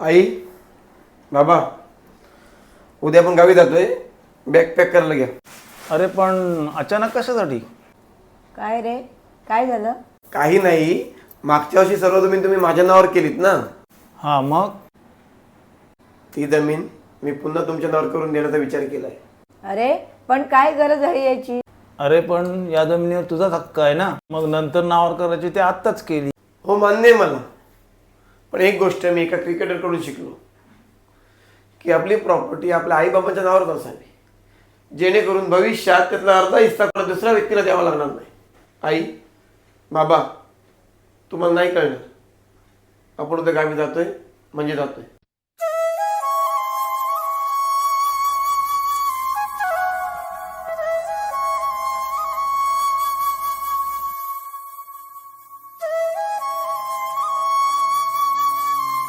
आई, बाबा, उद्या आपण गावी जातोय. बॅग पॅक करायला घ्या. अरे पण अचानक कशासाठी? काय रे, काय झालं? काही नाही, मागच्या वर्षी सर्व जमीन तुम्ही माझ्या नावावर केलीत ना. हां मग? ती जमीन मी पुन्हा तुमच्या नावावर करून देण्याचा विचार केलाय. अरे पण काय गरज आहे याची? अरे पण या जमिनीवर तुझाच हक्क आहे ना, मग नंतर नावावर करायची ते आत्ताच केली. हो, मान्य आहे मला. पण एक गोष्ट मी एका क्रिकेटरकडून शिकलो की आपली प्रॉपर्टी आपल्या आईबाबांच्या नावावरच असावी, जेणेकरून भविष्यात त्यातला अर्धा हिस्सा दुसऱ्या व्यक्तीला द्यावा लागणार नाही. आई, बाबा, तुम्हाला नाही कळणार, आपण उद्या गावी जातोय म्हणजे जातोय.